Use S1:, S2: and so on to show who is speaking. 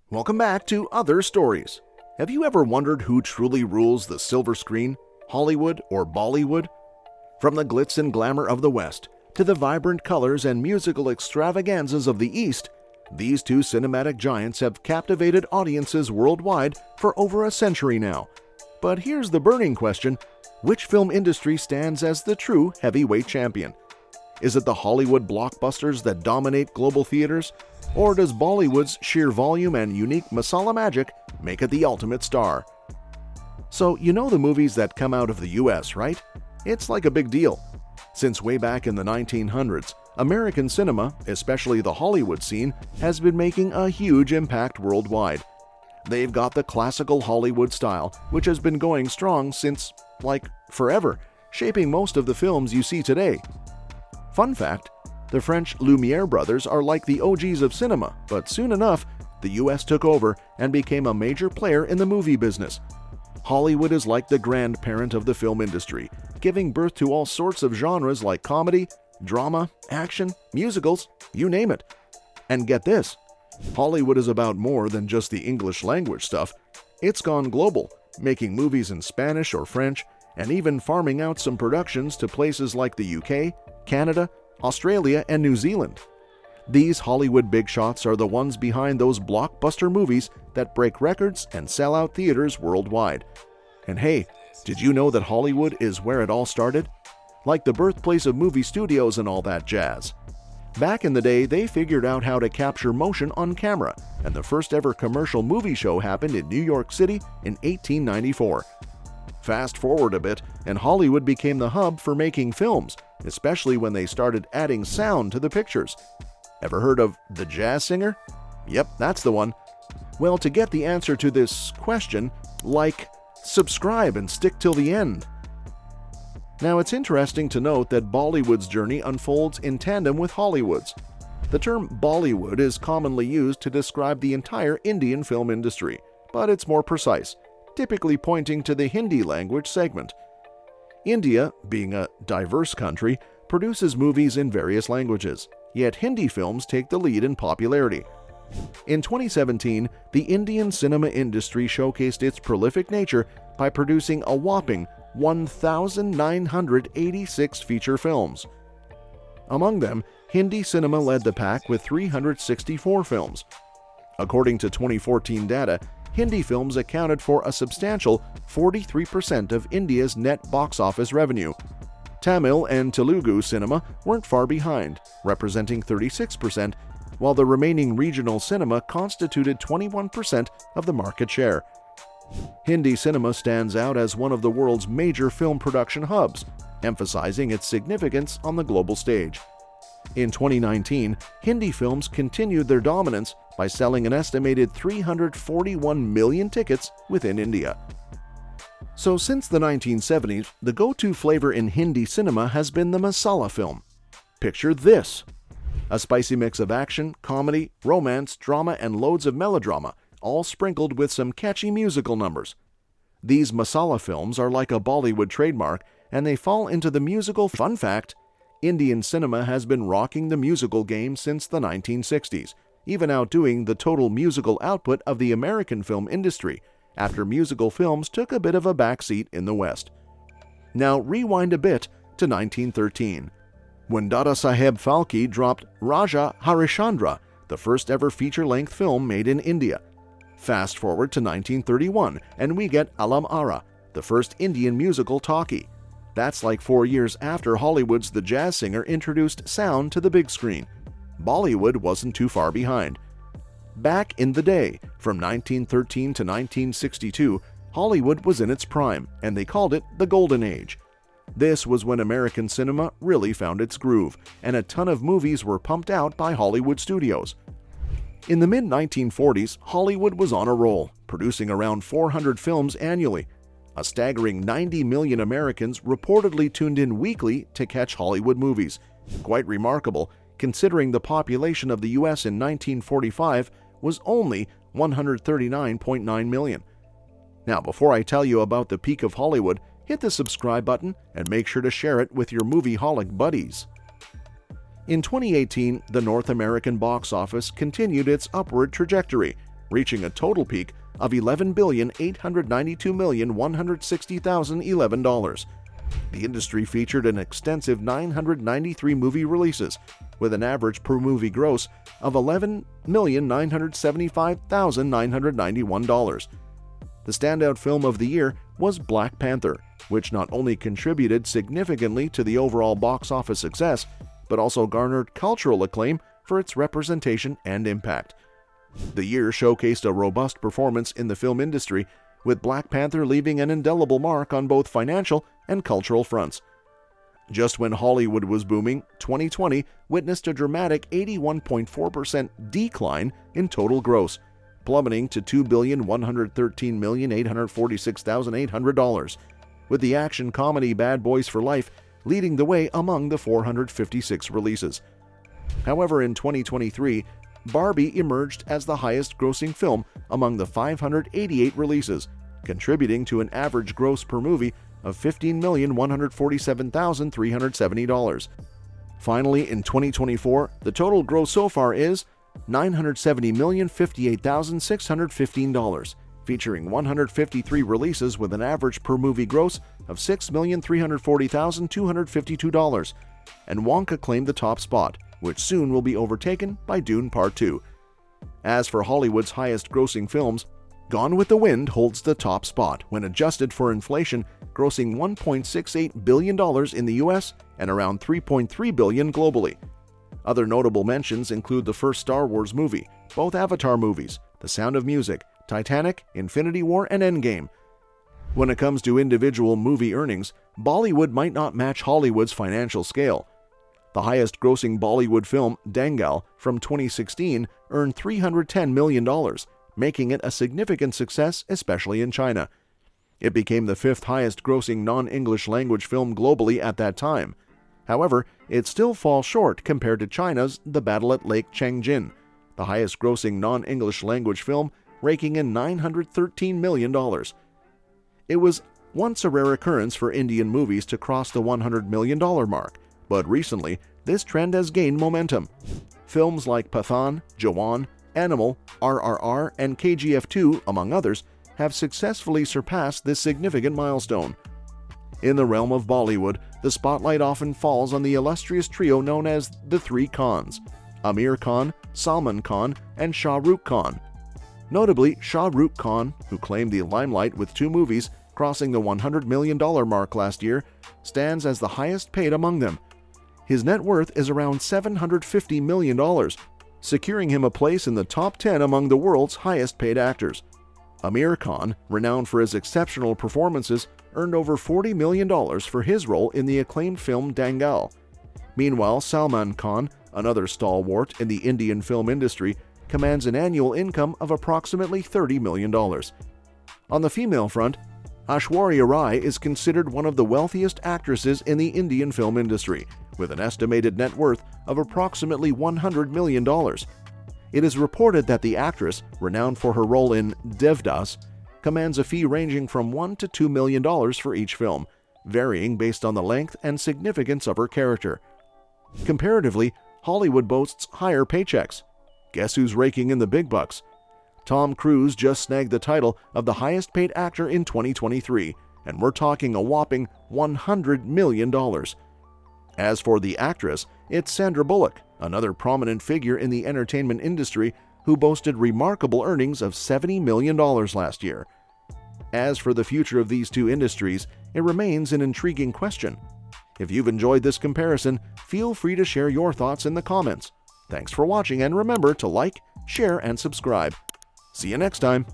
S1: Welcome back to Other Stories. Have you ever wondered who truly rules the silver screen, Hollywood or Bollywood? From the glitz and glamour of the West to the vibrant colors and musical extravaganzas of the East, these two cinematic giants have captivated audiences worldwide for over a century now. But here's the burning question: which film industry stands as the true heavyweight champion? Is it the Hollywood blockbusters that dominate global theaters? Or does Bollywood's sheer volume and unique masala magic make it the ultimate star? So you know the movies that come out of the US, right? It's like a big deal. Since way back in the 1900s, American cinema, especially the Hollywood scene, has been making a huge impact worldwide. They've got the classical Hollywood style, which has been going strong since, forever, shaping most of the films you see today. Fun fact, the French Lumiere brothers are like the OGs of cinema, but soon enough, the US took over and became a major player in the movie business. Hollywood is like the grandparent of the film industry, giving birth to all sorts of genres like comedy, drama, action, musicals, you name it. And get this, Hollywood is about more than just the English language stuff. It's gone global, making movies in Spanish or French, and even farming out some productions to places like the UK, Canada, Australia, and New Zealand. These Hollywood big shots are the ones behind those blockbuster movies that break records and sell out theaters worldwide. And hey, did you know that Hollywood is where it all started? Like the birthplace of movie studios and all that jazz. Back in the day, they figured out how to capture motion on camera, and the first ever commercial movie show happened in New York City in 1894. Fast forward a bit, and Hollywood became the hub for making films, especially when they started adding sound to the pictures. Ever heard of The Jazz Singer? Yep, that's the one. Well, to get the answer to this question, subscribe and stick till the end. Now, it's interesting to note that Bollywood's journey unfolds in tandem with Hollywood's. The term Bollywood is commonly used to describe the entire Indian film industry, but it's more precise, typically pointing to the Hindi language segment. India, being a diverse country, produces movies in various languages, yet Hindi films take the lead in popularity. In 2017, the Indian cinema industry showcased its prolific nature by producing a whopping 1,986 feature films. Among them, Hindi cinema led the pack with 364 films. According to 2014 data, Hindi films accounted for a substantial 43% of India's net box office revenue. Tamil and Telugu cinema weren't far behind, representing 36%, while the remaining regional cinema constituted 21% of the market share. Hindi cinema stands out as one of the world's major film production hubs, emphasizing its significance on the global stage. In 2019, Hindi films continued their dominance by selling an estimated 341 million tickets within India. So since the 1970s, the go-to flavor in Hindi cinema has been the masala film. Picture this: a spicy mix of action, comedy, romance, drama, and loads of melodrama, all sprinkled with some catchy musical numbers. These masala films are like a Bollywood trademark, and they fall into the musical. Fun fact, Indian cinema has been rocking the musical game since the 1960s, even outdoing the total musical output of the American film industry, after musical films took a bit of a backseat in the West. Now rewind a bit to 1913, when Dada Saheb Phalke dropped Raja Harishchandra, the first ever feature-length film made in India. Fast forward to 1931, and we get Alam Ara, the first Indian musical talkie. That's like 4 years after Hollywood's The Jazz Singer introduced sound to the big screen. Bollywood wasn't too far behind. Back in the day, from 1913 to 1962, Hollywood was in its prime, and they called it the Golden Age. This was when American cinema really found its groove, and a ton of movies were pumped out by Hollywood studios. In the mid-1940s, Hollywood was on a roll, producing around 400 films annually. A staggering 90 million Americans reportedly tuned in weekly to catch Hollywood movies. Quite remarkable, considering the population of the US in 1945 was only 139.9 million. Now, before I tell you about the peak of Hollywood, hit the subscribe button and make sure to share it with your movie-holic buddies. In 2018, the North American box office continued its upward trajectory, reaching a total peak of $11,892,160,011. The industry featured an extensive 993 movie releases, with an average per movie gross of $11,975,991. The standout film of the year was Black Panther, which not only contributed significantly to the overall box office success, but also garnered cultural acclaim for its representation and impact. The year showcased a robust performance in the film industry, with Black Panther leaving an indelible mark on both financial and cultural fronts. Just when Hollywood was booming, 2020 witnessed a dramatic 81.4% decline in total gross, plummeting to $2,113,846,800, with the action comedy Bad Boys for Life leading the way among the 456 releases. However, in 2023, Barbie emerged as the highest-grossing film among the 588 releases, contributing to an average gross per movie of $15,147,370. Finally, in 2024, the total gross so far is $970,058,615, featuring 153 releases with an average per movie gross of $6,340,252, and Wonka claimed the top spot, which soon will be overtaken by Dune Part 2. As for Hollywood's highest-grossing films, Gone with the Wind holds the top spot when adjusted for inflation, grossing $1.68 billion in the US and around $3.3 billion globally. Other notable mentions include the first Star Wars movie, both Avatar movies, The Sound of Music, Titanic, Infinity War, and Endgame. When it comes to individual movie earnings, Bollywood might not match Hollywood's financial scale. The highest-grossing Bollywood film, Dangal, from 2016, earned $310 million, making it a significant success, especially in China. It became the fifth highest-grossing non-English language film globally at that time. However, it still falls short compared to China's The Battle at Lake Changjin, the highest-grossing non-English language film, raking in $913 million. It was once a rare occurrence for Indian movies to cross the $100 million mark, but recently, this trend has gained momentum. Films like Pathan, Jawan, Animal, RRR, and KGF 2, among others, have successfully surpassed this significant milestone. In the realm of Bollywood, the spotlight often falls on the illustrious trio known as the Three Khans: Amir Khan, Salman Khan, and Shah Rukh Khan. Notably, Shah Rukh Khan, who claimed the limelight with 2 movies crossing the $100 million mark last year, stands as the highest paid among them. His net worth is around $750 million, securing him a place in the top 10 among the world's highest-paid actors. Amir Khan, renowned for his exceptional performances, earned over $40 million for his role in the acclaimed film Dangal. Meanwhile, Salman Khan, another stalwart in the Indian film industry, commands an annual income of approximately $30 million. On the female front, Aishwarya Rai is considered one of the wealthiest actresses in the Indian film industry, with an estimated net worth of approximately $100 million. It is reported that the actress, renowned for her role in Devdas, commands a fee ranging from $1 to $2 million for each film, varying based on the length and significance of her character. Comparatively, Hollywood boasts higher paychecks. Guess who's raking in the big bucks? Tom Cruise just snagged the title of the highest-paid actor in 2023, and we're talking a whopping $100 million. As for the actress, it's Sandra Bullock, another prominent figure in the entertainment industry who boasted remarkable earnings of $70 million last year. As for the future of these two industries, it remains an intriguing question. If you've enjoyed this comparison, feel free to share your thoughts in the comments. Thanks for watching, and remember to like, share, and subscribe. See you next time.